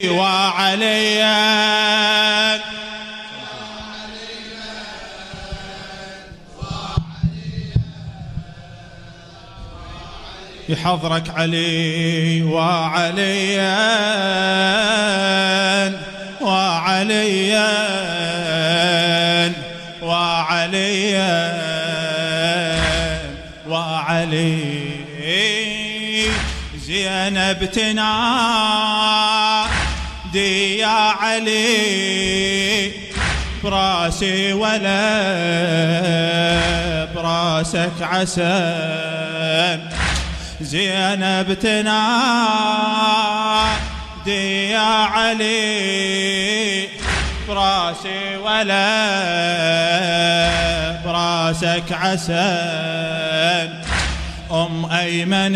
وعليا يحضرك علي وعليا وعليا وعليا وعلي زينب تنادي يا علي براسي ولا براسك عسى زينب تنادي يا علي براسي ولا براسك عسى أم أيمن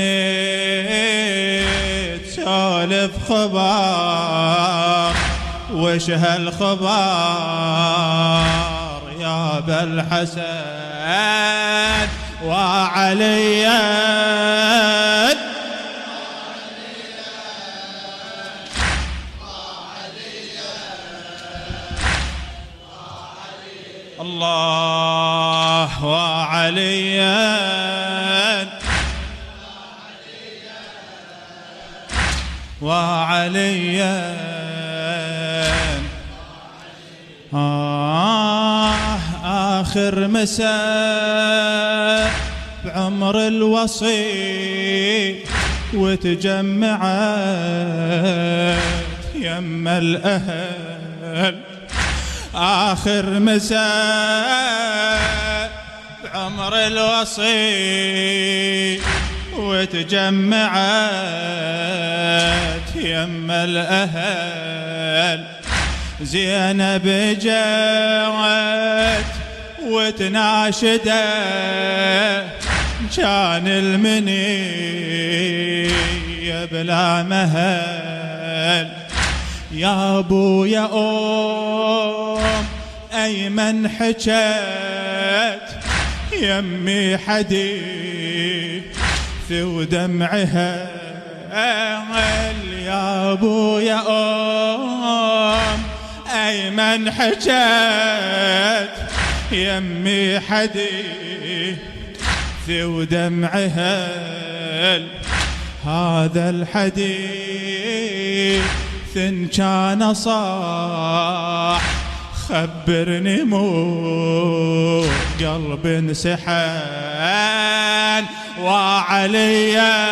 تسولف خبر وش هالخبر يا بالحسن وعليا الله وعليا وعليا آخر مساء بعمر الوصي وتجمعت يم الأهل آخر مساء بعمر الوصي وتجمعت يم الأهل زينب جاءت وتناشده كان المنية بلا مهل يا ابو يا ام ايمن حكت يمي حديث ودمعها يا ابو يا ام ايمن حكت يمي حديث ودمعها هذا الحديث إن كان صح خبرني مو قلب انسحن وعليا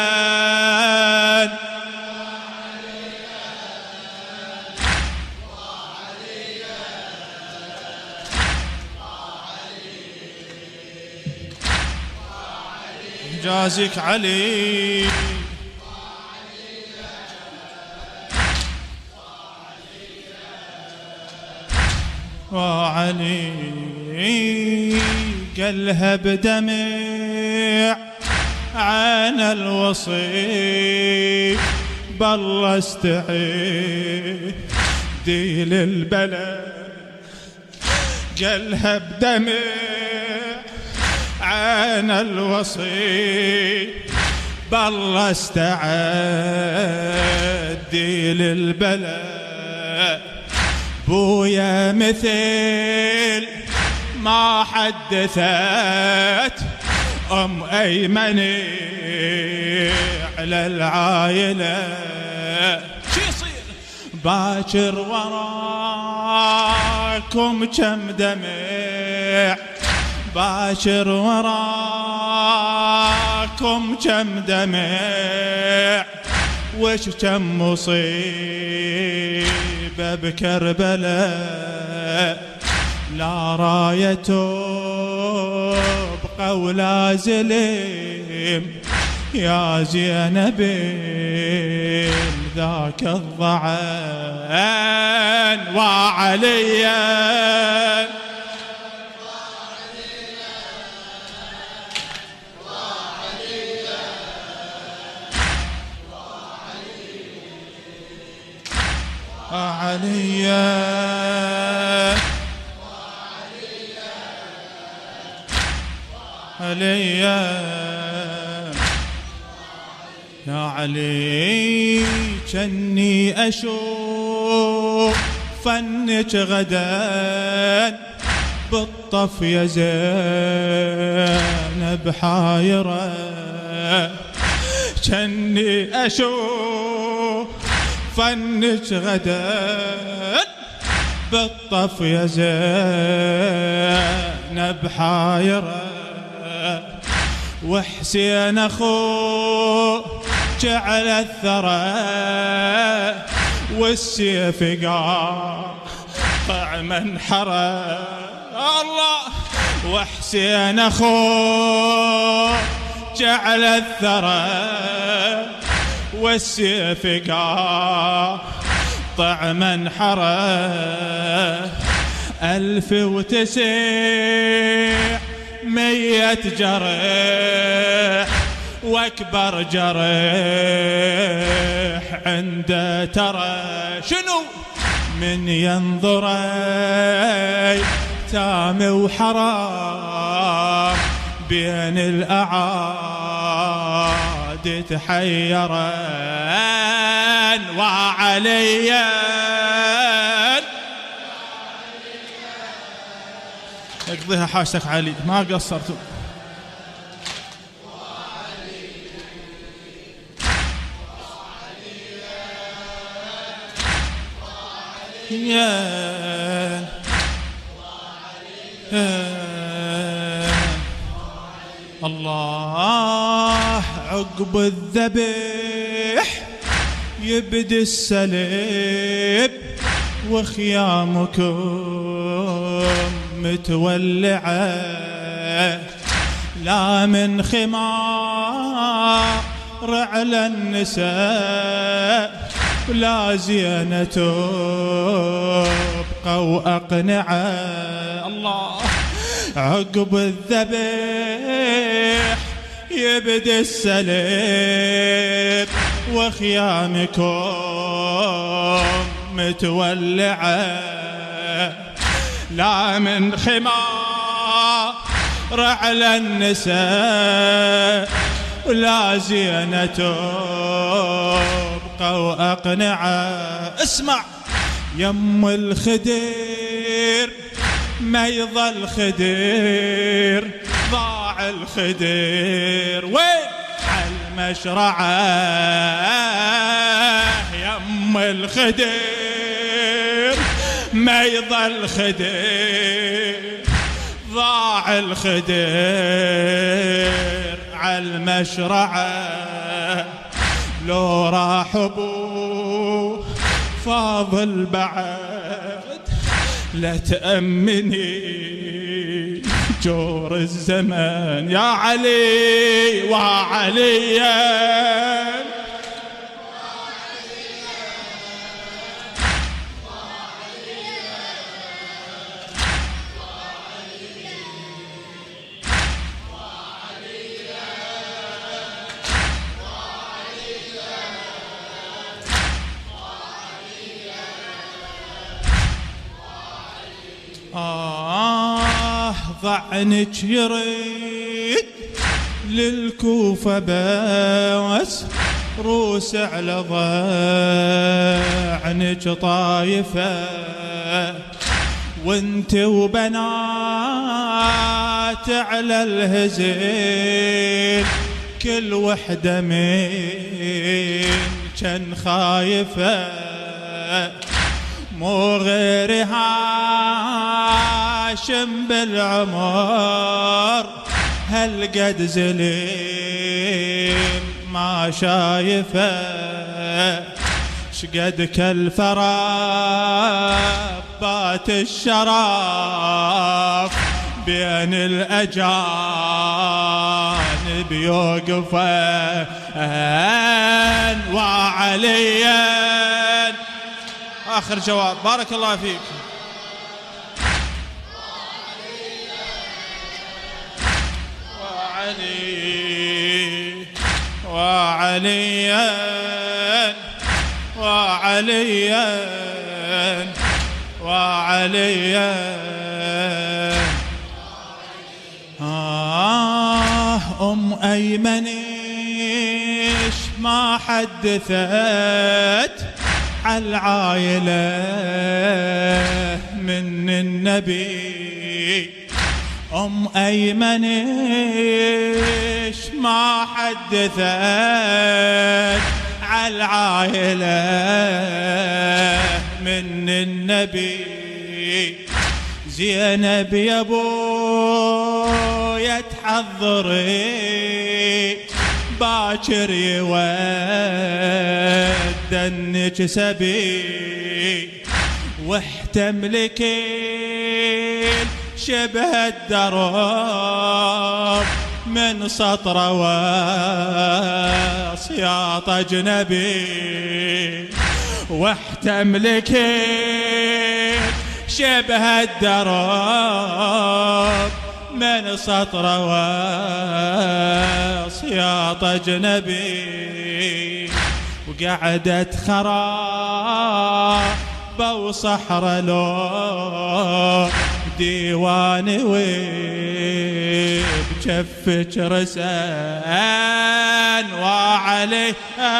جازك علي وعلي قلها بدمع عن الوصي بالله استعيد للبلد قلها بدمع عن الوصي بالله استعد للبلد بويا مثل ما حدثت أم أيمن على العائلة شو يصير باكر وراكم كم دمع باكر وراكم كم دمع وش كم مصيبة بكربلاء لا راية بقولا زليم يا زينب ذاك الضعان وعليا عليا عليا يا علي كني أشوف فنك غدا بالطف يا زينب حايرة، جني أشوف فنك غدا بالطف يا زينب حايرة، وحسين أخوك على الثرى والسيف قاطع منحرة. الله وحسين أخوك على الثرى والسيف قاطع منحرة، 1900 جرح واكبر جرح عنده ترى، شنو من ينظر ايتام وحرام بين الاعاد تحيران، وعليا اقضيها حاشتك علي ما قصرتوا. يا الله عقب الذبح يبدي السلب وخيامكم متولعة، لا من خمار على النساء ولا زينة تبقى وأقنعة. الله عقب الذبح يبدي السلب وخيامكم متولعة، لا من خمار على النساء ولا زينة تبقى وأقنعة. اسمع يم الخدير ما يظل خدير، ضاع الخدير وين عالمشرعة، يم الخدير ما يظل خدير، ضاع الخدير عالمشرعة، لو راح ابوه فاضل بعد لا تأمني جور الزمان، يا علي وعليا ضعنك يريد للكوفة بس روس على ضعنك طايفة، وانت وبنات على الهزيل كل وحدة من كان خايفة، مو غير هاشم بالعمر هالقد زليم ما شايفه، شقد كالفرابات الشراف بين الأجانب يوقفان، وعليا آخر جواب بارك الله فيك. وعليا وعليا وعليا أم أيمنيش ما حدثت عالعايلة من النبي. أم أيمن إيش ما حدثت عالعايلة من النبي. زينب يا بويا تحضري باكر يودنك سبي، واحتملك شبه الدرب من سطر وصياط أجنبي. واحتملك شبه الدرب من سطر وصياط أجنبي. وقعدت خرابة وصحرا لو ديواني وبجفك رسان وعليها